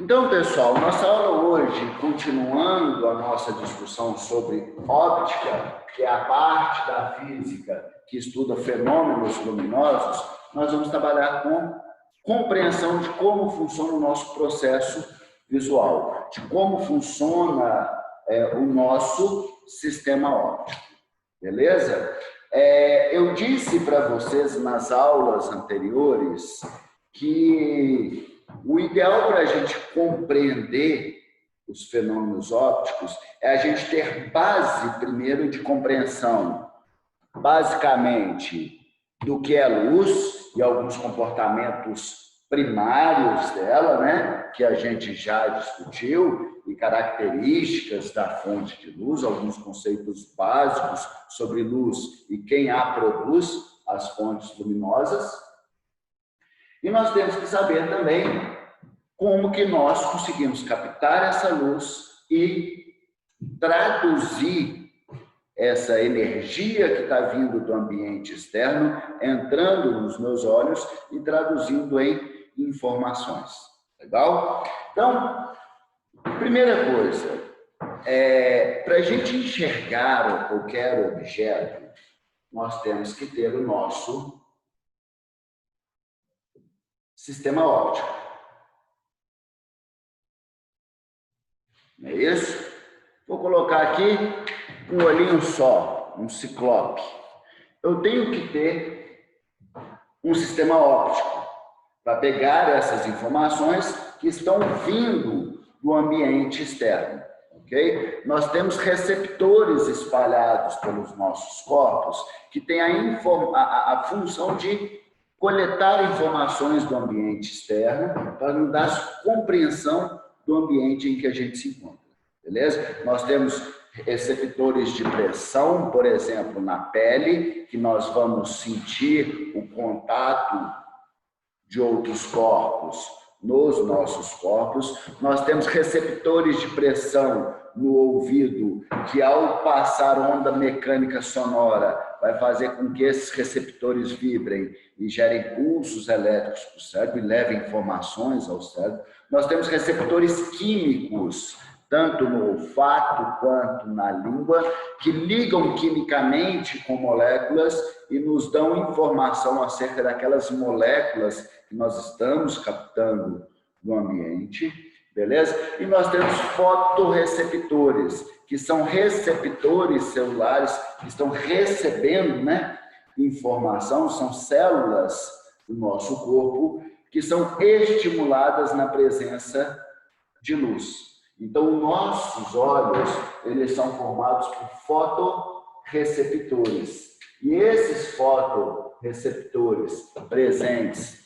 Então, pessoal, nossa aula hoje, continuando a nossa discussão sobre óptica, que é a parte da física que estuda fenômenos luminosos, nós vamos trabalhar com compreensão de como funciona o nosso processo visual, de como funciona o nosso sistema óptico, beleza? Eu disse para vocês nas aulas anteriores que o ideal para a gente compreender os fenômenos ópticos é a gente ter base, primeiro, de compreensão, basicamente, do que é luz e alguns comportamentos primários dela, né, que a gente já discutiu, e características da fonte de luz, alguns conceitos básicos sobre luz e quem a produz, as fontes luminosas. E nós temos que saber também como que nós conseguimos captar essa luz e traduzir essa energia que está vindo do ambiente externo, entrando nos meus olhos e traduzindo em informações. Legal? Então, primeira coisa, para a gente enxergar qualquer objeto, nós temos que ter o nosso sistema óptico. Não é isso? Vou colocar aqui um olhinho só, um ciclope. Eu tenho que ter um sistema óptico para pegar essas informações que estão vindo do ambiente externo. Okay? Nós temos receptores espalhados pelos nossos corpos que têm a função de coletar informações do ambiente externo para nos dar compreensão do ambiente em que a gente se encontra. Beleza? Nós temos receptores de pressão, por exemplo, na pele, que nós vamos sentir o contato de outros corpos nos nossos corpos. Nós temos receptores de pressão no ouvido, que ao passar onda mecânica sonora, vai fazer com que esses receptores vibrem e gerem pulsos elétricos para o cérebro e levem informações ao cérebro. Nós temos receptores químicos, tanto no olfato quanto na língua, que ligam quimicamente com moléculas e nos dão informação acerca daquelas moléculas que nós estamos captando no ambiente, beleza? E nós temos fotorreceptores, que são receptores celulares que estão recebendo, né, informação, são células do nosso corpo que são estimuladas na presença de luz. Então, nossos olhos, eles são formados por fotorreceptores. E esses fotorreceptores presentes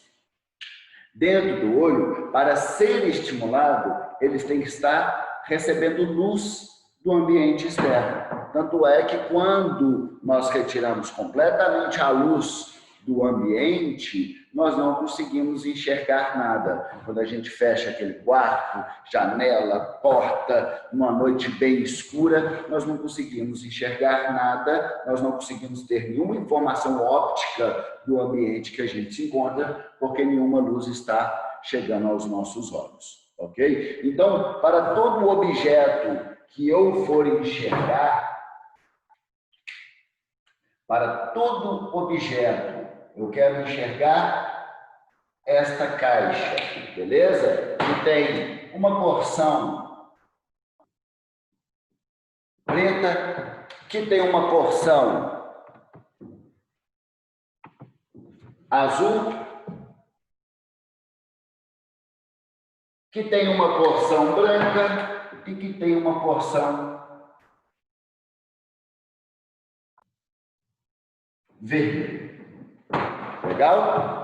dentro do olho, para ser estimulado, eles têm que estar recebendo luz do ambiente externo. Tanto é que quando nós retiramos completamente a luz do ambiente, nós não conseguimos enxergar nada. Quando a gente fecha aquele quarto, janela, porta, numa noite bem escura, nós não conseguimos enxergar nada, nós não conseguimos ter nenhuma informação óptica do ambiente que a gente se encontra, porque nenhuma luz está chegando aos nossos olhos, ok? Então, para todo objeto que eu for enxergar, para todo objeto, eu quero enxergar esta caixa, beleza? Que tem uma porção preta, que tem uma porção azul, que tem uma porção branca e que tem uma porção verde. Legal?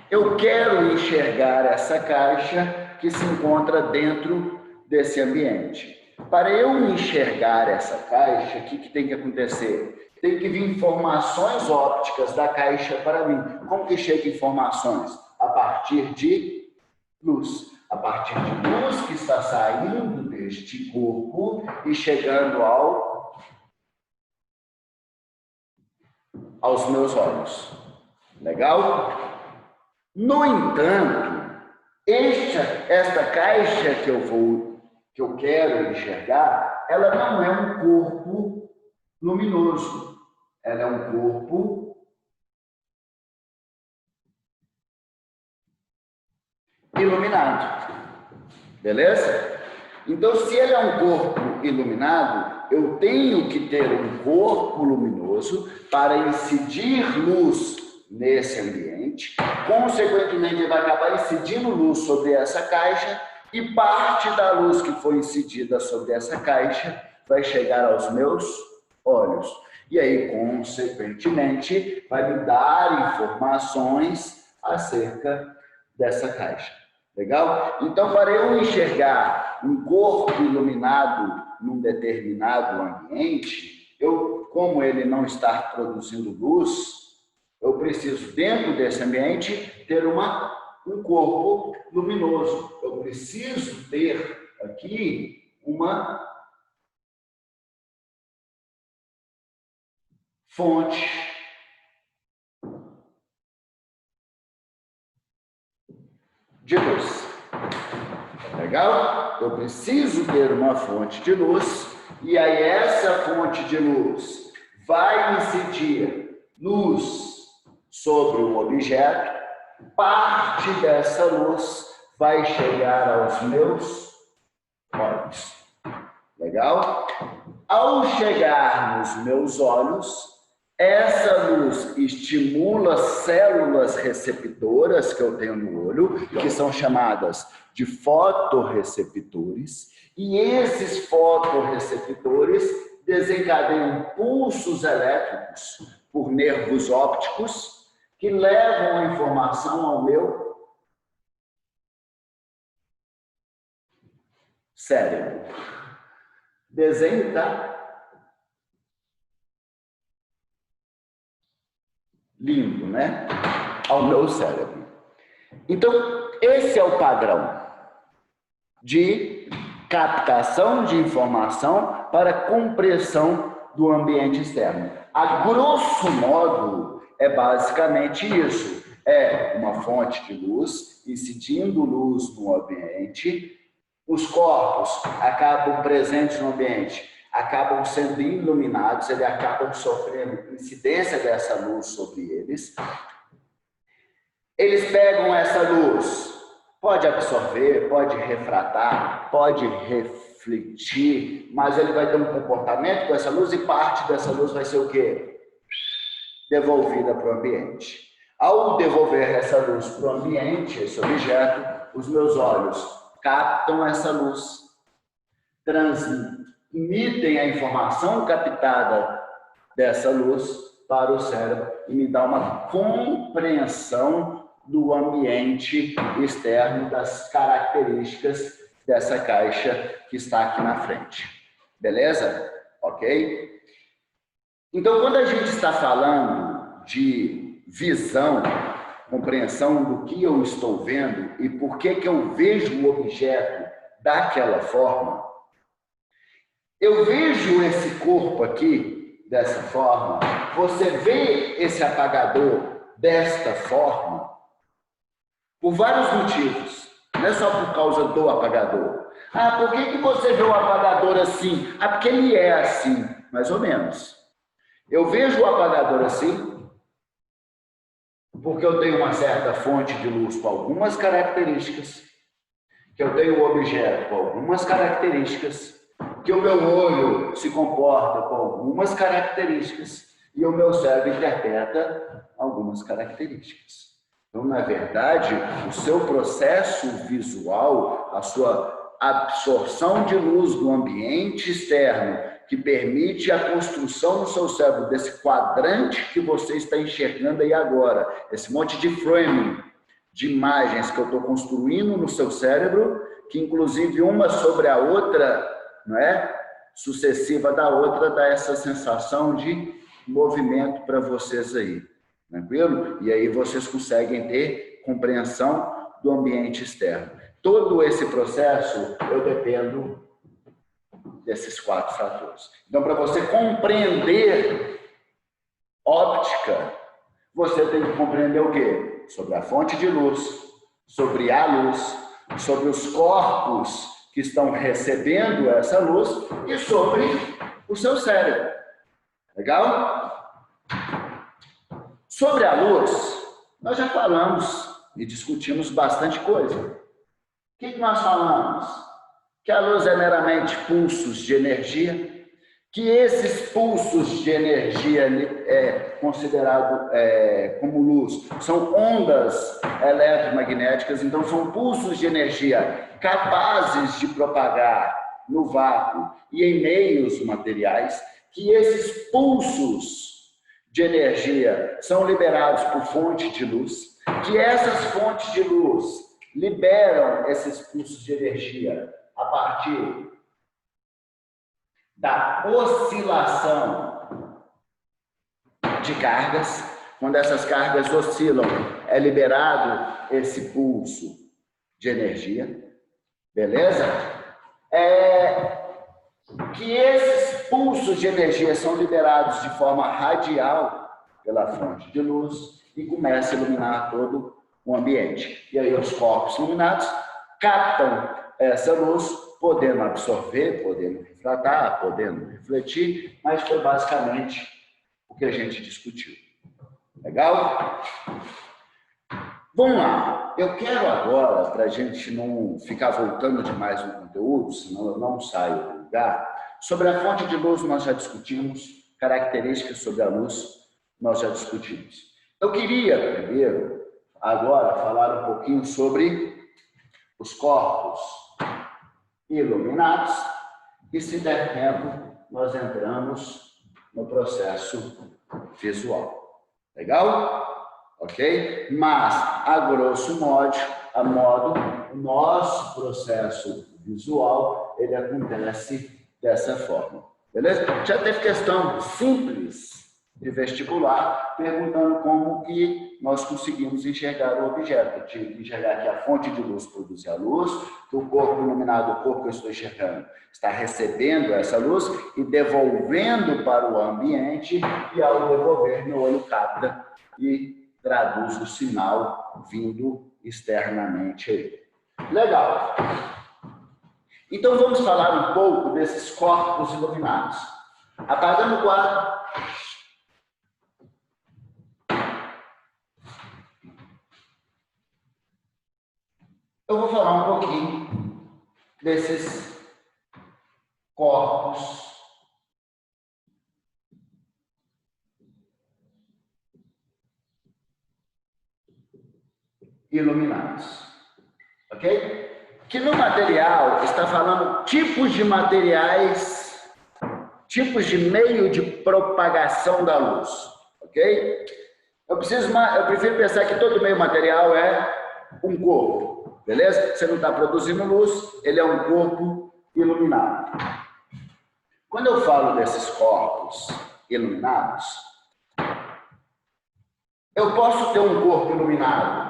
Eu quero enxergar essa caixa que se encontra dentro desse ambiente. Para eu enxergar essa caixa, o que tem que acontecer? Tem que vir informações ópticas da caixa para mim. Como que chega informações? A partir de luz. A partir de luz que está saindo deste corpo e chegando aos meus olhos. Legal? No entanto, Esta caixa que eu quero enxergar, ela não é um corpo luminoso. Ela é um corpo iluminado. Beleza? Então, se ele é um corpo iluminado, eu tenho que ter um corpo luminoso para incidir luz nesse ambiente. Consequentemente, ele vai acabar incidindo luz sobre essa caixa e parte da luz que foi incidida sobre essa caixa vai chegar aos meus olhos. E aí, consequentemente, vai me dar informações acerca dessa caixa. Legal? Então, para eu enxergar um corpo iluminado num determinado ambiente, como ele não está produzindo luz, eu preciso, dentro desse ambiente, ter um corpo luminoso. Eu preciso ter aqui uma fonte de luz. Legal? Eu preciso ter uma fonte de luz, e aí essa fonte de luz vai incidir luz sobre um objeto, parte dessa luz vai chegar aos meus olhos. Legal? Ao chegar nos meus olhos, essa luz estimula células receptoras que eu tenho no olho, que são chamadas de fotorreceptores, e esses fotorreceptores desencadeiam pulsos elétricos por nervos ópticos que levam a informação ao meu cérebro. Desenho, tá? Lindo, né? Ao meu cérebro. Então, esse é o padrão de captação de informação para compreensão do ambiente externo. A grosso modo, é basicamente isso. É uma fonte de luz, incidindo luz no ambiente. Os corpos acabam presentes no ambiente, acabam sendo iluminados, eles acabam sofrendo incidência dessa luz sobre eles. Eles pegam essa luz, pode absorver, pode refratar, pode refletir, mas ele vai ter um comportamento com essa luz e parte dessa luz vai ser o quê? Devolvida para o ambiente. Ao devolver essa luz para o ambiente, esse objeto, os meus olhos captam essa luz, transmitem a informação captada dessa luz para o cérebro e me dá uma compreensão do ambiente externo, das características dessa caixa que está aqui na frente. Beleza? Ok? Então, quando a gente está falando de visão, compreensão do que eu estou vendo e por que eu vejo o objeto daquela forma, eu vejo esse corpo aqui dessa forma, você vê esse apagador desta forma, por vários motivos, não é só por causa do apagador. Ah, por que você vê o apagador assim? Ah, porque ele é assim, mais ou menos. Eu vejo o apagador assim, porque eu tenho uma certa fonte de luz com algumas características, que eu tenho um objeto com algumas características, que o meu olho se comporta com algumas características e o meu cérebro interpreta algumas características. Então, na verdade, o seu processo visual, a sua absorção de luz do ambiente externo, que permite a construção no seu cérebro desse quadrante que você está enxergando aí agora, esse monte de framing, de imagens que eu estou construindo no seu cérebro, que inclusive uma sobre a outra, não é? Sucessiva da outra, dá essa sensação de movimento para vocês aí, tranquilo? E aí vocês conseguem ter compreensão do ambiente externo. Todo esse processo eu dependo desses 4 fatores. Então, para você compreender óptica, você tem que compreender o quê? Sobre a fonte de luz, sobre a luz, sobre os corpos que estão recebendo essa luz e sobre o seu cérebro. Legal? Sobre a luz, nós já falamos e discutimos bastante coisa. O que nós falamos? Que a luz é meramente pulsos de energia, que esses pulsos de energia considerado como luz são ondas eletromagnéticas, então são pulsos de energia capazes de propagar no vácuo e em meios materiais, que esses pulsos de energia são liberados por fonte de luz, que essas fontes de luz liberam esses pulsos de energia a partir da oscilação de cargas. Quando essas cargas oscilam, é liberado esse pulso de energia, beleza? Que esses pulsos de energia são liberados de forma radial pela fonte de luz e começa a iluminar todo o ambiente. E aí os corpos iluminados captam essa luz, podendo absorver, podendo refratar, podendo refletir, mas foi basicamente o que a gente discutiu. Legal? Vamos lá. Eu quero agora, para a gente não ficar voltando demais no conteúdo, senão eu não saio do lugar, sobre a fonte de luz nós já discutimos, características sobre a luz nós já discutimos. Eu queria primeiro, agora, falar um pouquinho sobre os corpos iluminados e, se der tempo, nós entramos no processo visual. Legal? Ok? Mas, a grosso modo, o nosso processo visual, ele acontece dessa forma. Beleza? Já teve questão simples de vestibular, perguntando como que nós conseguimos enxergar o objeto. Eu tive que enxergar que a fonte de luz produz a luz, que o corpo iluminado, o corpo que eu estou enxergando, está recebendo essa luz e devolvendo para o ambiente, e ao devolver, meu olho capta e traduz o sinal vindo externamente aí. Legal. Então vamos falar um pouco desses corpos iluminados. Apagando o quadro. Eu vou falar um pouquinho desses corpos iluminados. Ok? Que no material está falando tipos de materiais, tipos de meio de propagação da luz. Ok? Eu prefiro pensar que todo meio material é um corpo. Beleza? Você não está produzindo luz, ele é um corpo iluminado. Quando eu falo desses corpos iluminados, eu posso ter um corpo iluminado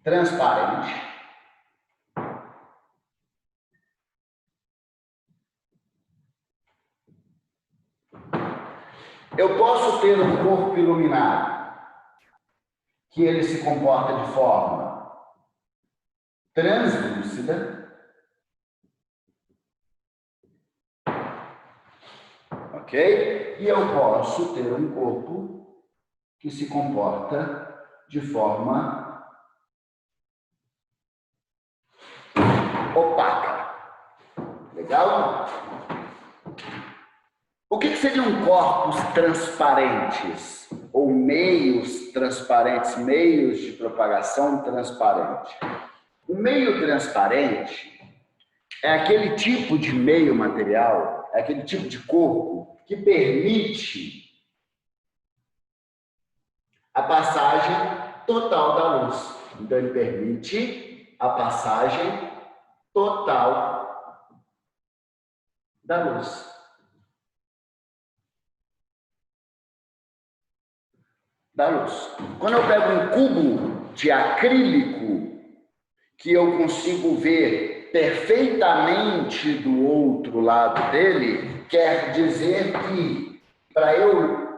transparente, eu posso ter um corpo iluminado que ele se comporta de forma translúcida, ok? E eu posso ter um corpo que se comporta de forma opaca. Legal? O que seriam corpos transparentes ou meios transparentes, meios de propagação transparente? O meio transparente é aquele tipo de meio material, é aquele tipo de corpo que permite a passagem total da luz. Então, ele permite a passagem total da luz. Da luz. Quando eu pego um cubo de acrílico, que eu consigo ver perfeitamente do outro lado dele, quer dizer que para eu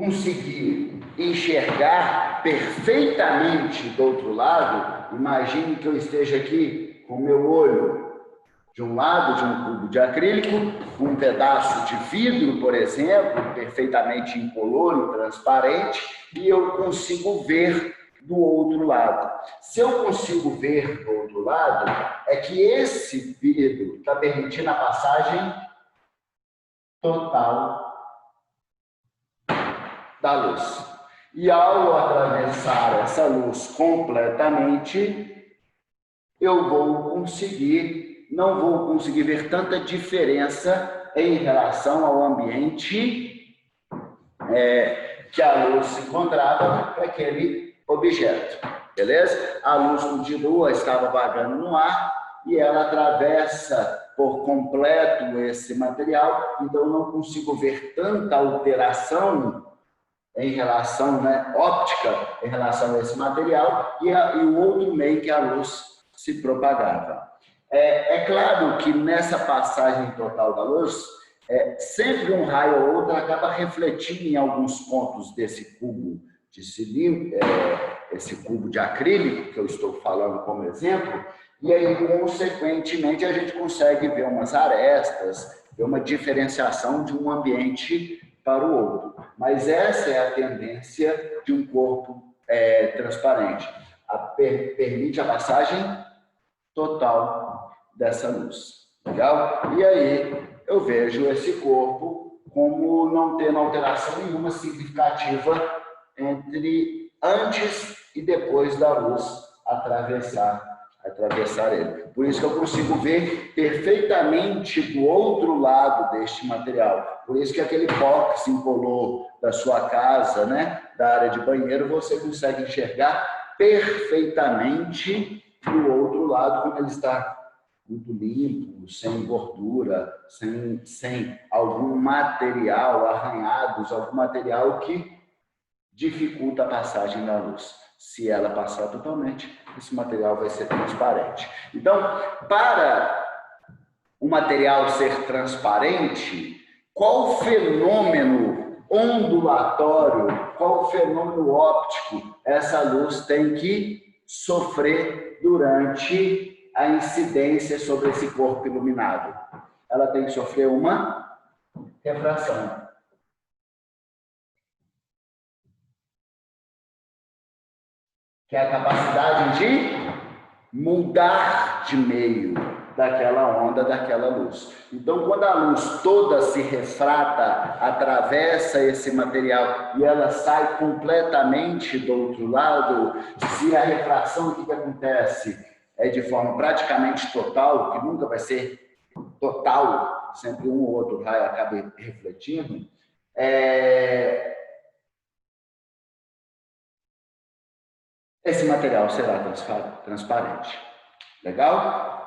conseguir enxergar perfeitamente do outro lado, imagine que eu esteja aqui com o meu olho de um lado de um cubo de acrílico, um pedaço de vidro, por exemplo, perfeitamente incolor e transparente, e eu consigo ver do outro lado. Se eu consigo ver do outro lado, é que esse vidro está permitindo a passagem total da luz. E ao atravessar essa luz completamente, eu não vou conseguir ver tanta diferença em relação ao ambiente que a luz se encontrava para aquele objeto, beleza? A luz continua, estava vagando no ar e ela atravessa por completo esse material, então eu não consigo ver tanta alteração em relação, óptica, em relação a esse material e o outro meio que a luz se propagava. É claro que nessa passagem total da luz, sempre um raio ou outro acaba refletindo em alguns pontos desse cubo de cilindro, esse cubo de acrílico que eu estou falando como exemplo, e aí, consequentemente, a gente consegue ver umas arestas, ver uma diferenciação de um ambiente para o outro. Mas essa é a tendência de um corpo transparente. Permite a passagem total dessa luz. Legal? E aí eu vejo esse corpo como não tendo alteração nenhuma significativa entre antes e depois da luz atravessar ele. Por isso que eu consigo ver perfeitamente do outro lado deste material. Por isso que aquele pó que se incolou da sua casa, da área de banheiro, você consegue enxergar perfeitamente do outro lado, quando ele está muito limpo, sem gordura, sem algum material, arranhados, algum material que dificulta a passagem da luz. Se ela passar totalmente, esse material vai ser transparente. Então, para o material ser transparente, qual fenômeno ondulatório, qual fenômeno óptico essa luz tem que sofrer durante a incidência sobre esse corpo iluminado? Ela tem que sofrer uma refração. Que é a capacidade de mudar de meio daquela onda, daquela luz. Então, quando a luz toda se refrata, atravessa esse material e ela sai completamente do outro lado, se a refração, o que acontece? É de forma praticamente total, que nunca vai ser total, sempre um ou outro raio acaba refletindo, esse material será transparente. Legal?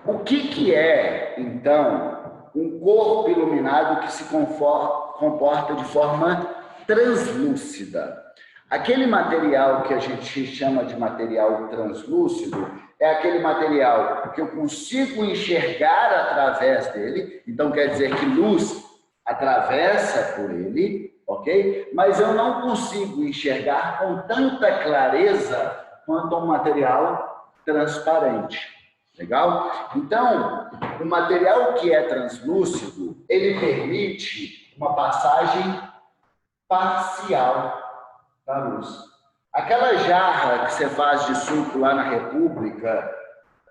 O que é, então, um corpo iluminado que se comporta de forma translúcida? Aquele material que a gente chama de material translúcido é aquele material que eu consigo enxergar através dele, então quer dizer que luz atravessa por ele, ok? Mas eu não consigo enxergar com tanta clareza quanto um material transparente. Legal? Então, o material que é translúcido, ele permite uma passagem parcial da luz. Aquela jarra que você faz de suco lá na República,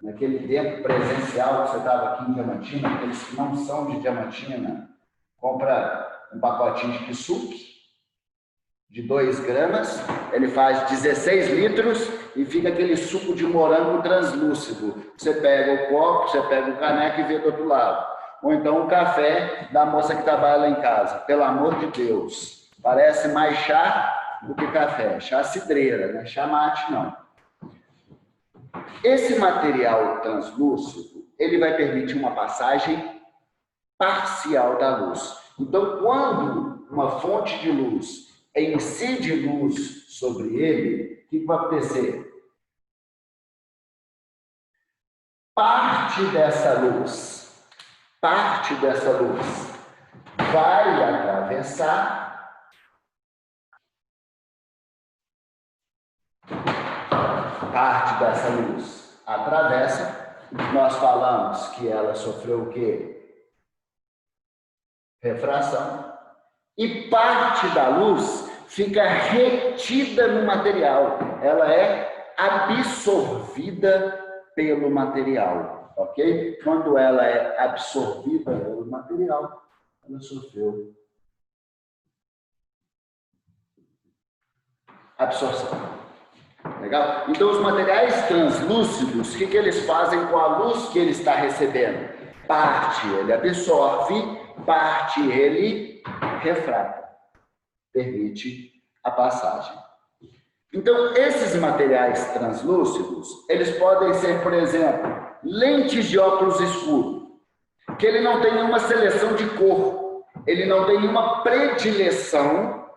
naquele tempo presencial que você estava aqui em Diamantina, aqueles que não são de Diamantina, compra um pacotinho de kisuke de 2 gramas, ele faz 16 litros e fica aquele suco de morango translúcido. Você pega o copo, você pega o caneco e vê do outro lado. Ou então o café da moça que trabalha lá em casa. Pelo amor de Deus, parece mais chá do que café. Chá cidreira, chá mate não. Esse material translúcido, ele vai permitir uma passagem parcial da luz. Então, quando uma fonte de luz incide luz sobre ele, o que vai acontecer? Parte dessa luz vai atravessar parte dessa luz atravessa, nós falamos que ela sofreu o quê? Refração. E parte da luz fica retida no material. Ela é absorvida pelo material, ok? Quando ela é absorvida pelo material, ela sofreu absorção. Legal? Então, os materiais translúcidos, o que eles fazem com a luz que ele está recebendo? Parte ele absorve, parte ele refrata. Permite a passagem. Então, esses materiais translúcidos, eles podem ser, por exemplo, lentes de óculos escuro, que ele não tem nenhuma seleção de cor, ele não tem nenhuma predileção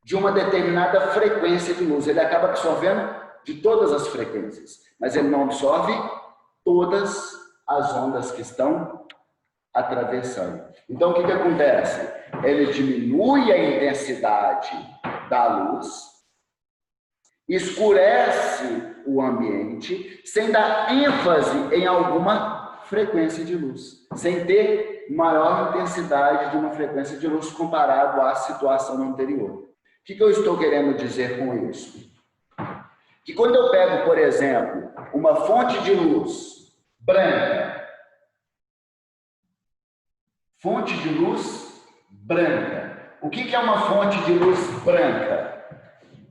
de uma determinada frequência de luz. Ele acaba absorvendo de todas as frequências, mas ele não absorve todas as ondas que estão atravessando. Então, o que acontece? Ele diminui a intensidade da luz, escurece o ambiente, sem dar ênfase em alguma frequência de luz, sem ter maior intensidade de uma frequência de luz comparado à situação anterior. O que eu estou querendo dizer com isso? Que quando eu pego, por exemplo, uma fonte de luz branca, fonte de luz branca. O que é uma fonte de luz branca?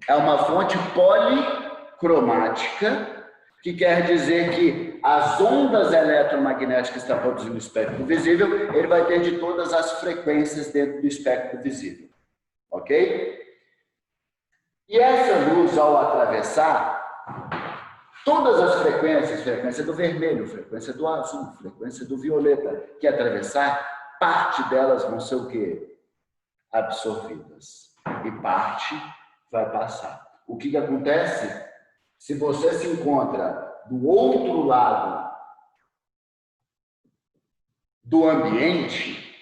É uma fonte policromática, que quer dizer que as ondas eletromagnéticas que está produzindo o espectro visível, ele vai ter de todas as frequências dentro do espectro visível. Ok? E essa luz, ao atravessar, todas as frequências, frequência do vermelho, frequência do azul, frequência do violeta, que atravessar, parte delas vão ser o quê? Absorvidas. E parte vai passar. O que acontece? Se você se encontra do outro lado do ambiente,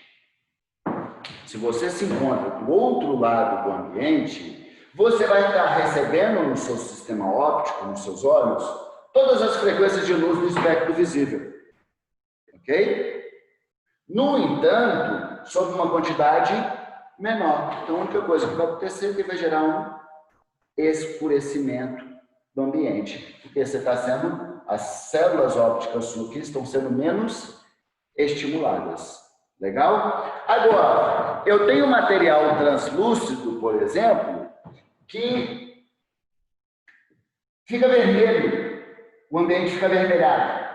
se você se encontra do outro lado do ambiente, você vai estar recebendo no seu sistema óptico, nos seus olhos, todas as frequências de luz do espectro visível. Ok? No entanto, sob uma quantidade menor. Então, a única coisa que vai acontecer é que vai gerar um escurecimento do ambiente. Porque você está sendo, as células ópticas suas aqui estão sendo menos estimuladas. Legal? Agora, eu tenho material translúcido, por exemplo, que fica vermelho, o ambiente fica avermelhado.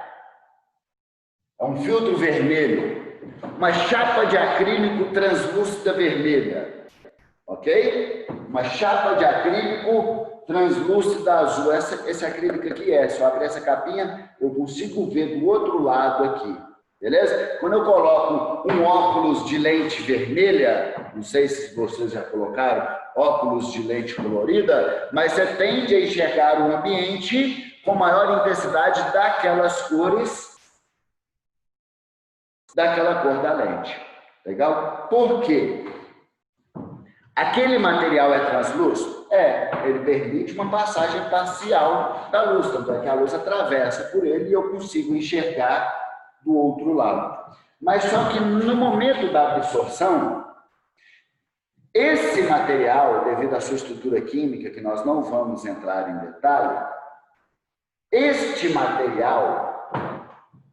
É um filtro vermelho, uma chapa de acrílico translúcida vermelha, ok? Uma chapa de acrílico translúcida azul. Esse acrílico aqui se eu abrir essa capinha, eu consigo ver do outro lado aqui, beleza? Quando eu coloco um óculos de lente vermelha, não sei se vocês já colocaram, óculos de lente colorida, mas você tende a enxergar o ambiente com maior intensidade daquelas cores, daquela cor da lente. Legal? Por quê? Aquele material é translúcido? Ele permite uma passagem parcial da luz, tanto é que a luz atravessa por ele e eu consigo enxergar do outro lado. Mas só que no momento da absorção, esse material, devido à sua estrutura química, que nós não vamos entrar em detalhe, este material,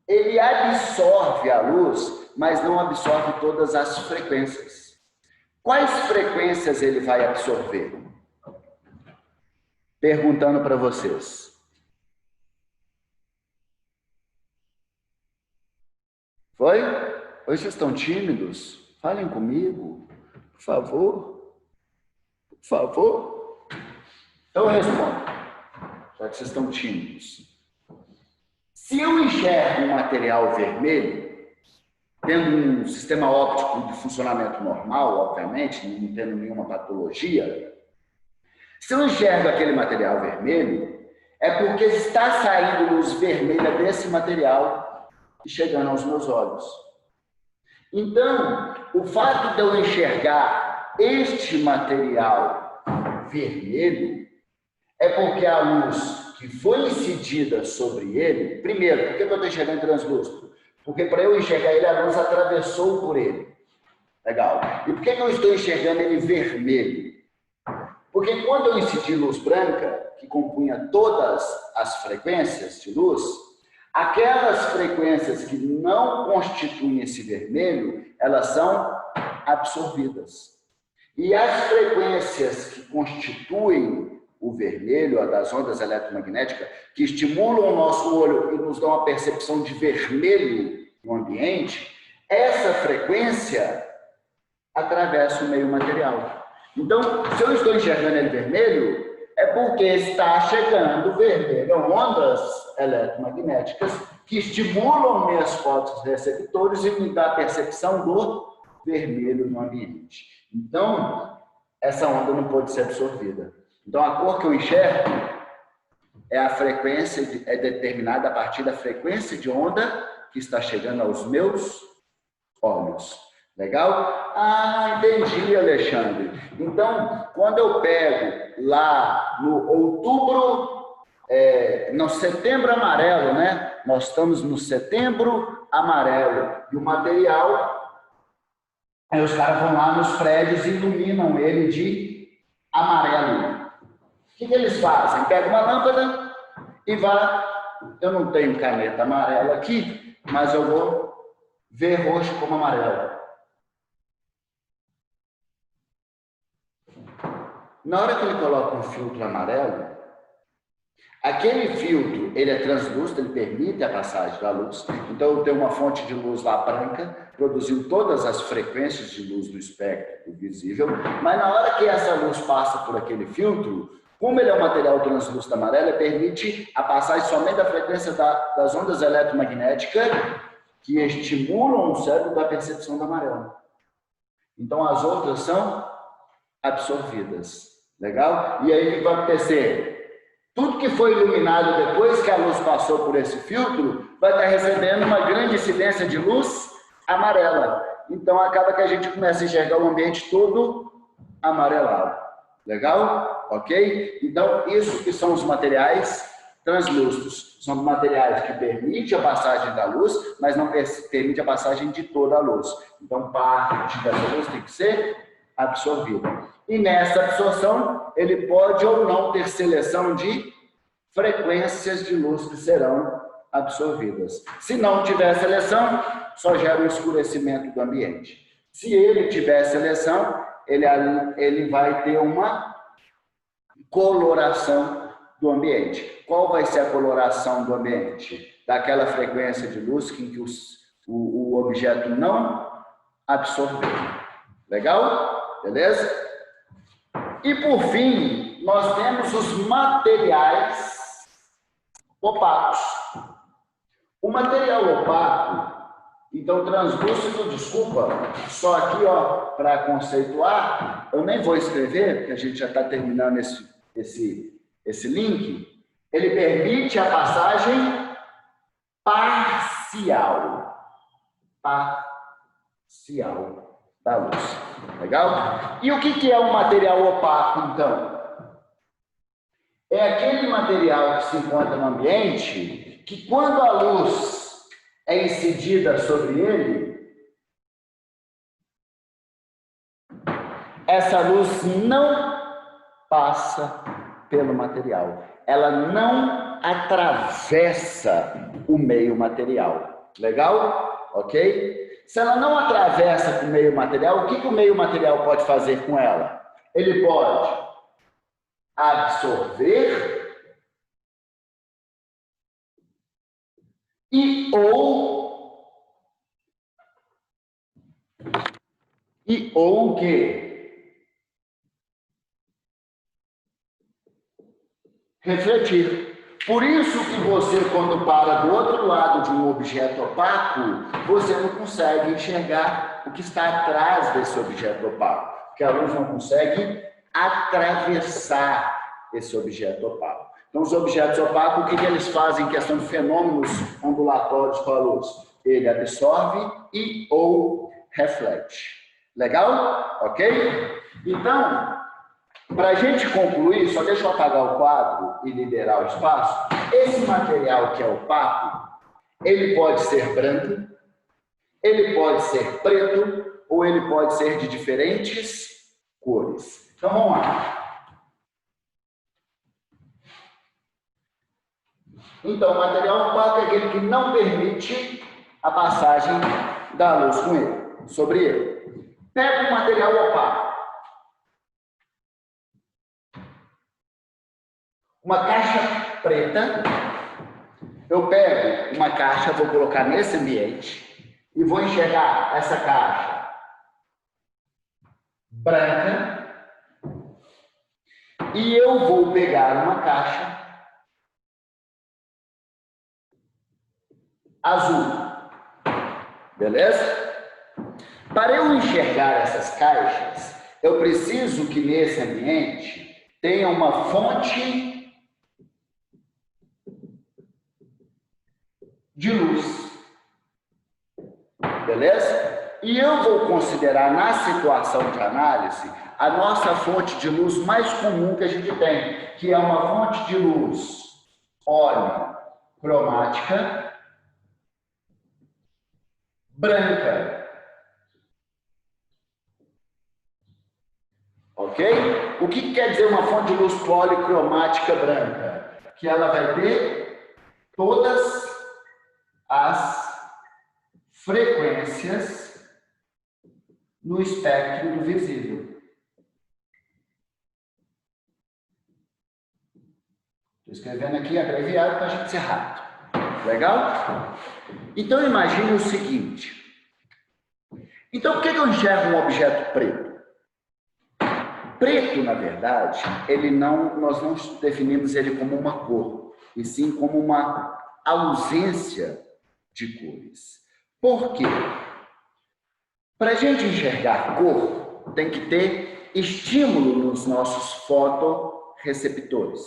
ele absorve a luz, mas não absorve todas as frequências. Quais frequências ele vai absorver? Perguntando para vocês. Foi? Hoje vocês estão tímidos? Falem comigo. Por favor. Por favor. Então eu respondo. Já que vocês estão tímidos. Se eu enxergo um material vermelho, tendo um sistema óptico de funcionamento normal, obviamente, não tendo nenhuma patologia, se eu enxergo aquele material vermelho, é porque está saindo luz vermelha desse material e chegando aos meus olhos. Então, o fato de eu enxergar este material vermelho É porque a luz que foi incidida sobre ele, primeiro, por que eu estou enxergando translúcido? Porque para eu enxergar ele, a luz atravessou por ele. Legal. E por que eu estou enxergando ele vermelho? Porque quando eu incidi luz branca, que compunha todas as frequências de luz, aquelas frequências que não constituem esse vermelho, elas são absorvidas. E as frequências que constituem o vermelho, a das ondas eletromagnéticas, que estimulam o nosso olho e nos dão a percepção de vermelho no ambiente, essa frequência atravessa o meio material. Então, se eu estou enxergando ele vermelho, é porque está chegando vermelho, ondas eletromagnéticas que estimulam meus fotorreceptores e me dá a percepção do vermelho no ambiente. Então, essa onda não pode ser absorvida. Então, a cor que eu enxergo é a frequência, é determinada a partir da frequência de onda que está chegando aos meus olhos. Legal? Ah, entendi, Alexandre. Então, quando eu pego lá no outubro, no setembro amarelo, né? Nós estamos no setembro amarelo. E o material, aí os caras vão lá nos prédios e iluminam ele de amarelo. O que eles fazem? Pega uma lâmpada e vai... Eu não tenho caneta amarela aqui, mas eu vou ver roxo como amarelo. Na hora que ele coloca um filtro amarelo, aquele filtro, ele é translúcido, ele permite a passagem da luz. Então, eu tenho uma fonte de luz lá branca, produzindo todas as frequências de luz do espectro visível, mas na hora que essa luz passa por aquele filtro, como ele é um material translúcido amarelo, ele permite a passagem somente da frequência das ondas eletromagnéticas que estimulam o cérebro da percepção do amarelo. Então, as outras são absorvidas. Legal? E aí o que vai acontecer? Tudo que foi iluminado depois que a luz passou por esse filtro vai estar recebendo uma grande incidência de luz amarela. Então acaba que a gente começa a enxergar o ambiente todo amarelado. Legal? Ok? Então isso que são os materiais translúcidos. São materiais que permitem a passagem da luz, mas não permitem a passagem de toda a luz. Então parte dessa luz tem que ser absorvida. E nessa absorção, ele pode ou não ter seleção de frequências de luz que serão absorvidas. Se não tiver seleção, só gera um escurecimento do ambiente. Se ele tiver seleção, ele vai ter uma coloração do ambiente. Qual vai ser a coloração do ambiente? Daquela frequência de luz que o objeto não absorveu. Legal? Beleza? E, por fim, nós temos os materiais opacos. O material opaco, então, translúcido, desculpa, só aqui, ó, para conceituar, eu nem vou escrever, porque a gente já está terminando esse link. Ele permite a passagem parcial da luz. Legal? E o que é um material opaco, então? É aquele material que se encontra no ambiente que, quando a luz é incidida sobre ele, essa luz não passa pelo material. Ela não atravessa o meio material. Legal? Ok? Se ela não atravessa o meio material, o que o meio material pode fazer com ela? Ele pode absorver ou o quê? Refletir. Por isso que você, quando para do outro lado de um objeto opaco, você não consegue enxergar o que está atrás desse objeto opaco, porque a luz não consegue atravessar esse objeto opaco. Então, os objetos opacos, o que eles fazem em questão de fenômenos ondulatórios com a luz? Ele absorve e ou reflete. Legal? Ok? Então, Para a gente concluir, só deixa eu apagar o quadro e liberar o espaço. Esse material que é opaco, ele pode ser branco, ele pode ser preto, ou ele pode ser de diferentes cores. Então, vamos lá. Então, o material opaco é aquele que não permite a passagem da luz com ele, sobre ele. Pega o material opaco. Uma caixa preta. Eu pego uma caixa, vou colocar nesse ambiente e vou enxergar essa caixa branca e eu vou pegar uma caixa azul. Beleza? Para eu enxergar essas caixas, eu preciso que nesse ambiente tenha uma fonte de luz. Beleza? E eu vou considerar na situação de análise a nossa fonte de luz mais comum que a gente tem, que é uma fonte de luz cromática branca. Ok? O que quer dizer uma fonte de luz policromática branca? Que ela vai ter todas as frequências no espectro do visível. Estou escrevendo aqui abreviado para a gente ser rápido. Legal? Então, imagine o seguinte. Então, por que eu enxergo um objeto preto? Preto, na verdade, nós não definimos ele como uma cor, e sim como uma ausência de cores. Por quê? Para a gente enxergar cor, tem que ter estímulo nos nossos fotorreceptores.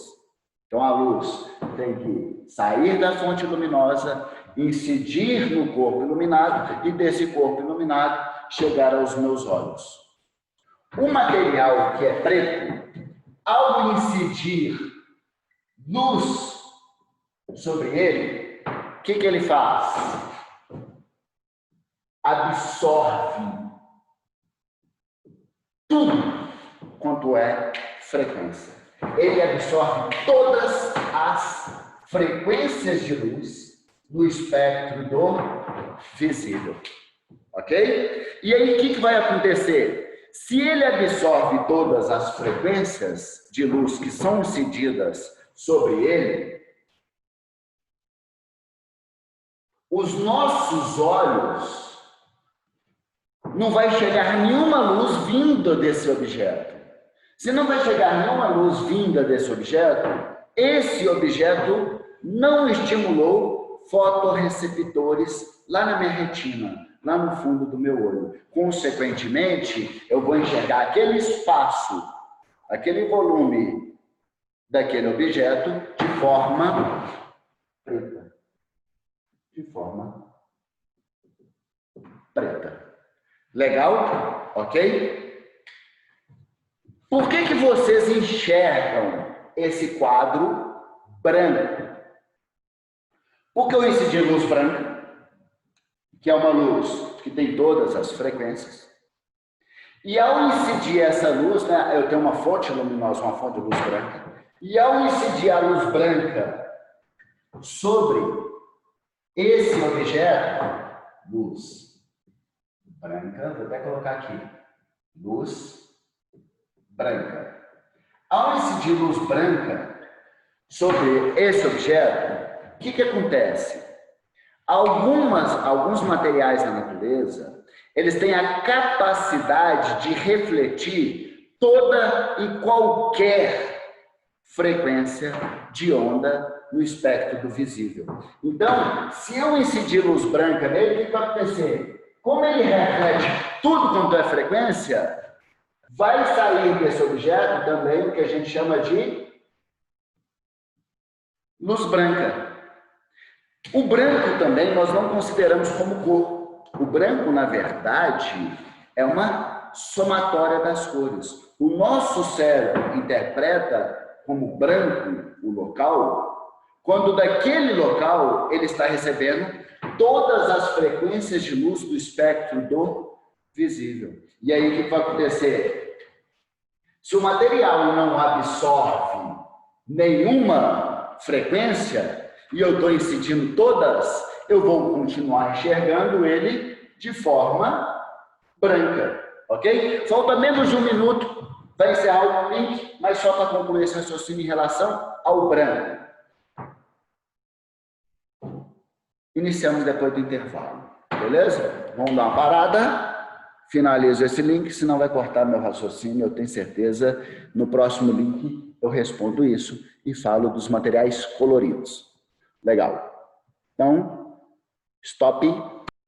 Então, a luz tem que sair da fonte luminosa, incidir no corpo iluminado e desse corpo iluminado chegar aos meus olhos. O material que é preto, ao incidir luz sobre ele, o que ele faz? Absorve tudo quanto é frequência. Ele absorve todas as frequências de luz no espectro do visível. Ok? E aí, o que vai acontecer? Se ele absorve todas as frequências de luz que são incididas sobre ele, os nossos olhos não vai chegar nenhuma luz vinda desse objeto. Se não vai chegar nenhuma luz vinda desse objeto, esse objeto não estimulou fotorreceptores lá na minha retina, lá no fundo do meu olho. Consequentemente, eu vou enxergar aquele espaço, aquele volume daquele objeto de forma preta. De forma preta. Legal? Ok? Por que vocês enxergam esse quadro branco? Porque eu incidi luz branca, que é uma luz que tem todas as frequências, e ao incidir essa luz, né, eu tenho uma fonte luminosa, uma fonte de luz branca, e ao incidir a luz branca sobre esse objeto, luz branca, vou até colocar aqui, luz branca. Ao incidir luz branca sobre esse objeto, o que acontece? Alguns materiais da natureza, eles têm a capacidade de refletir toda e qualquer frequência de onda no espectro do visível. Então, se eu incidir luz branca nele, o que vai acontecer? Como ele reflete tudo quanto é frequência, vai sair desse objeto também o que a gente chama de luz branca. O branco também nós não consideramos como cor. O branco, na verdade, é uma somatória das cores. o nosso cérebro interpreta como branco o local, quando daquele local ele está recebendo todas as frequências de luz do espectro do visível. E aí o que vai acontecer? Se o material não absorve nenhuma frequência e eu estou incidindo todas, eu vou continuar enxergando ele de forma branca, ok? Falta menos de 1 minuto, vai encerrar o link, mas só para concluir esse raciocínio em relação ao branco. Iniciamos depois do intervalo, beleza? Vamos dar uma parada, finalizo esse link, senão vai cortar meu raciocínio, eu tenho certeza. No próximo link eu respondo isso e falo dos materiais coloridos. Legal. Então, stop.